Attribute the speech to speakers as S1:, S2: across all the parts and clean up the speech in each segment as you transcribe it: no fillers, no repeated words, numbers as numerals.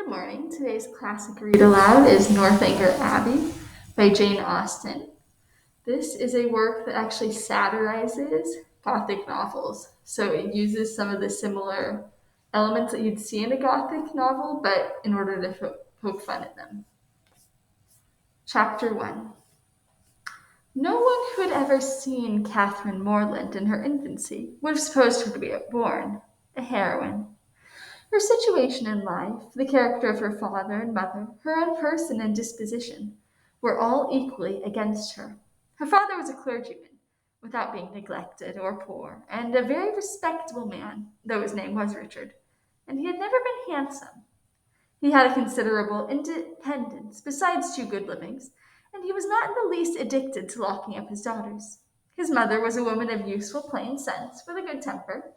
S1: Good morning. Today's classic read aloud is Northanger Abbey by Jane Austen. This is a work that actually satirizes Gothic novels. So it uses some of the similar elements that you'd see in a Gothic novel, but in order to poke fun at them. Chapter 1. No one who had ever seen Catherine Morland in her infancy would have supposed her to be born a heroine. Her situation in life, the character of her father and mother, her own person and disposition, were all equally against her. Her father was a clergyman, without being neglected or poor, and a very respectable man, though his name was Richard, and he had never been handsome. He had a considerable independence, besides two good livings, and he was not in the least addicted to locking up his daughters. His mother was a woman of useful plain sense, with a good temper,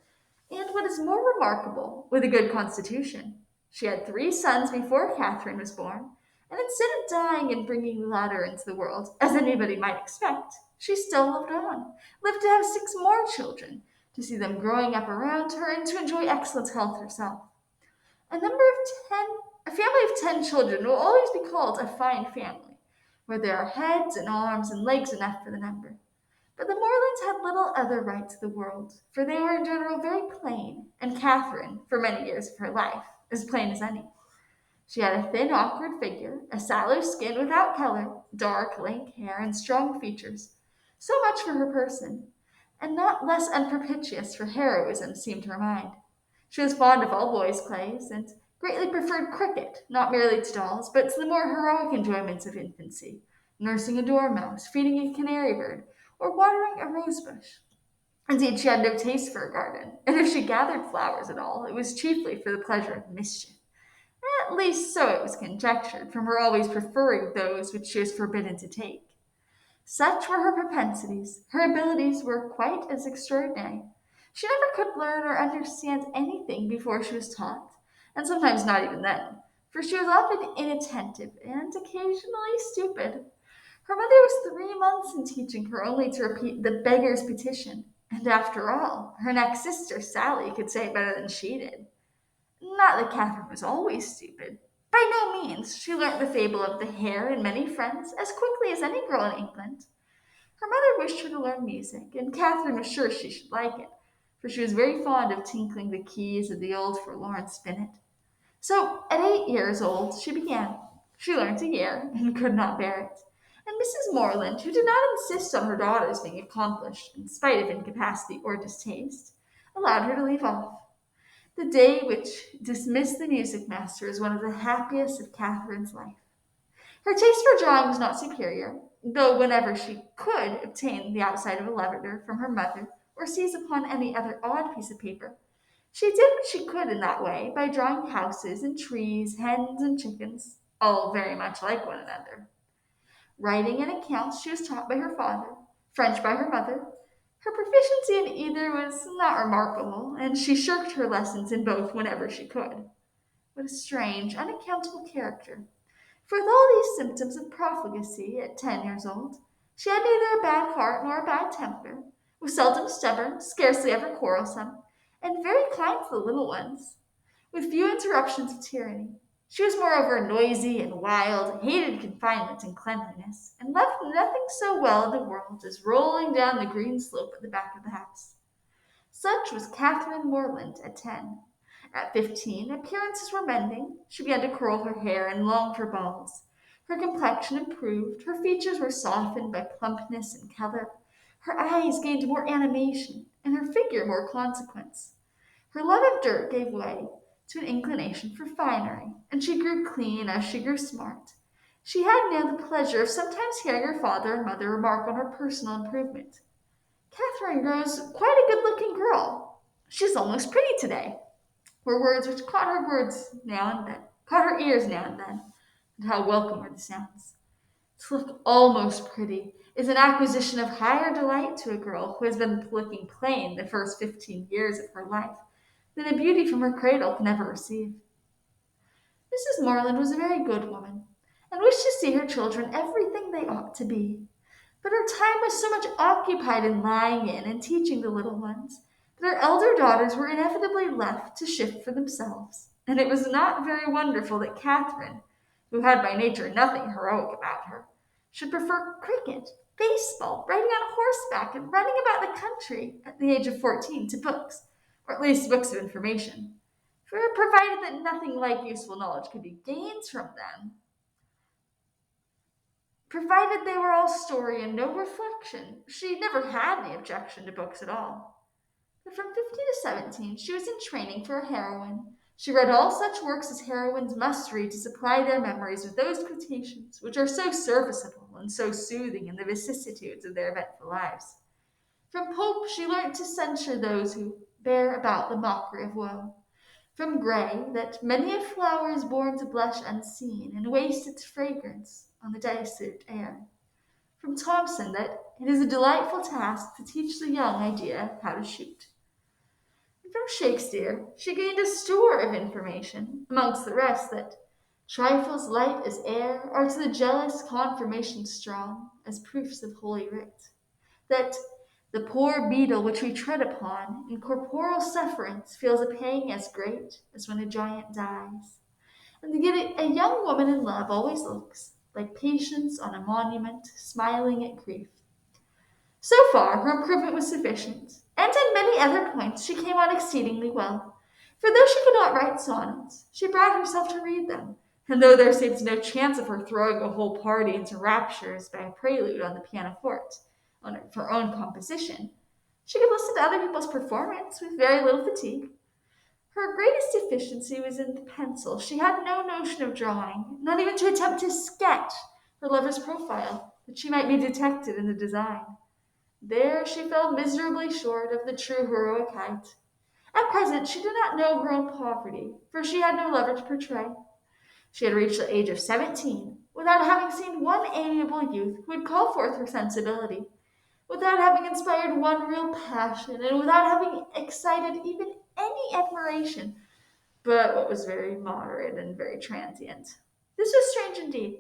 S1: and what is more remarkable, with a good constitution. She had 3 sons before Catherine was born, and instead of dying and bringing the latter into the world, as anybody might expect, she still lived on, lived to have 6 more children, to see them growing up around her, and to enjoy excellent health herself. A family of 10 children will always be called a fine family, where there are heads and arms and legs enough for the number. But the Morlands had little other right to the world, for they were in general very plain, and Catherine, for many years of her life, as plain as any. She had a thin, awkward figure, a sallow skin without color, dark, lank hair, and strong features. So much for her person, and not less unpropitious for heroism seemed her mind. She was fond of all boys' plays, and greatly preferred cricket, not merely to dolls, but to the more heroic enjoyments of infancy, nursing a dormouse, feeding a canary bird, or watering a rosebush. Indeed, she had no taste for a garden, and if she gathered flowers at all, it was chiefly for the pleasure of mischief. At least so it was conjectured, from her always preferring those which she was forbidden to take. Such were her propensities. Her abilities were quite as extraordinary. She never could learn or understand anything before she was taught, and sometimes not even then, for she was often inattentive and occasionally stupid. Her mother was 3 months in teaching her only to repeat the beggar's petition, and after all, her next sister, Sally, could say it better than she did. Not that Catherine was always stupid. By no means. She learnt the fable of the hare and many friends as quickly as any girl in England. Her mother wished her to learn music, and Catherine was sure she should like it, for she was very fond of tinkling the keys of the old forlorn spinet. So, at 8 years old, she began. She learnt a year, and could not bear it. And Mrs. Morland, who did not insist on her daughters being accomplished, in spite of incapacity or distaste, allowed her to leave off. The day which dismissed the music master is one of the happiest of Catherine's life. Her taste for drawing was not superior, though whenever she could obtain the outside of a letter from her mother, or seize upon any other odd piece of paper, she did what she could in that way by drawing houses and trees, hens and chickens, all very much like one another. Writing and accounts she was taught by her father, French by her mother. Her proficiency in either was not remarkable, and she shirked her lessons in both whenever she could. What a strange, unaccountable character! For with all these symptoms of profligacy at 10 years old, she had neither a bad heart nor a bad temper, was seldom stubborn, scarcely ever quarrelsome, and very kind to the little ones, with few interruptions of tyranny. She was moreover noisy and wild, hated confinement and cleanliness, and loved nothing so well in the world as rolling down the green slope at the back of the house. Such was Catherine Morland at 10. At 15, appearances were mending. She began to curl her hair and long for balls. Her complexion improved. Her features were softened by plumpness and color. Her eyes gained more animation, and her figure more consequence. Her love of dirt gave way to an inclination for finery, and she grew clean as she grew smart. She had now the pleasure of sometimes hearing her father and mother remark on her personal improvement. Catherine grows quite a good-looking girl. She's almost pretty today, were words which caught her ears now and then, and how welcome were the sounds. To look almost pretty is an acquisition of higher delight to a girl who has been looking plain the first 15 years of her life than a beauty from her cradle can ever receive. Mrs. Morland was a very good woman, and wished to see her children everything they ought to be. But her time was so much occupied in lying in and teaching the little ones, that her elder daughters were inevitably left to shift for themselves, and it was not very wonderful that Catherine, who had by nature nothing heroic about her, should prefer cricket, baseball, riding on horseback, and running about the country at the age of 14 to books, or at least books of information. For provided that nothing like useful knowledge could be gained from them, provided they were all story and no reflection, she never had any objection to books at all. But from 15 to 17, she was in training for a heroine. She read all such works as heroines must read to supply their memories with those quotations which are so serviceable and so soothing in the vicissitudes of their eventful lives. From Pope she learnt to censure those who bear about the mockery of woe. From Gray, that many a flower is born to blush unseen and waste its fragrance on the desolate air. From Thomson, that it is a delightful task to teach the young idea how to shoot. And from Shakespeare, she gained a store of information, amongst the rest that trifles light as air are to the jealous confirmation strong as proofs of holy writ, that the poor beetle which we tread upon in corporal sufferance feels a pang as great as when a giant dies, and yet a young woman in love always looks like patience on a monument smiling at grief. So far, her improvement was sufficient, and in many other points she came on exceedingly well. For though she could not write sonnets, she brought herself to read them, and though there seemed no chance of her throwing a whole party into raptures by a prelude on the pianoforte, on her own composition, she could listen to other people's performance with very little fatigue. Her greatest deficiency was in the pencil. She had no notion of drawing, not even to attempt to sketch her lover's profile, that she might be detected in the design. There she fell miserably short of the true heroic height. At present she did not know her own poverty, for she had no lover to portray. She had reached the age of 17 without having seen one amiable youth who would call forth her sensibility, without having inspired one real passion, and without having excited even any admiration, but what was very moderate and very transient. This was strange indeed.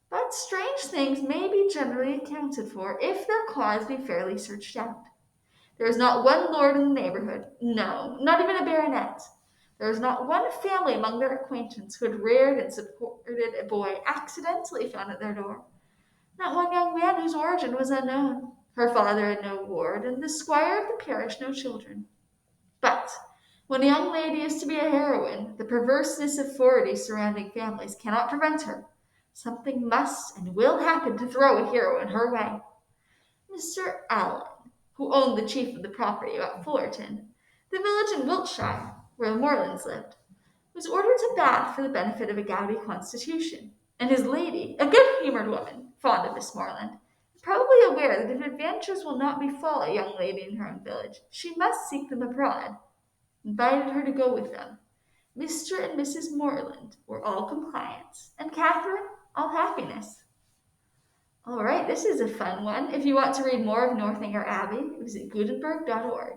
S1: But strange things may be generally accounted for if their cause be fairly searched out. There is not one lord in the neighborhood, no, not even a baronet. There is not one family among their acquaintance who had reared and supported a boy accidentally found at their door. Not one young man whose origin was unknown. Her father had no ward, and the squire of the parish no children. But when a young lady is to be a heroine, the perverseness of forty surrounding families cannot prevent her. Something must and will happen to throw a hero in her way. Mr. Allen, who owned the chief of the property about Fullerton, the village in Wiltshire where the Morlands lived, was ordered to Bath for the benefit of a gouty constitution, and his lady, a good-humoured woman, fond of Miss Morland, probably aware that if adventures will not befall a young lady in her own village, she must seek them abroad, invited her to go with them. Mr. and Mrs. Morland were all compliance, and Catherine all happiness. All right, this is a fun one. If you want to read more of Northanger Abbey, visit Gutenberg.org.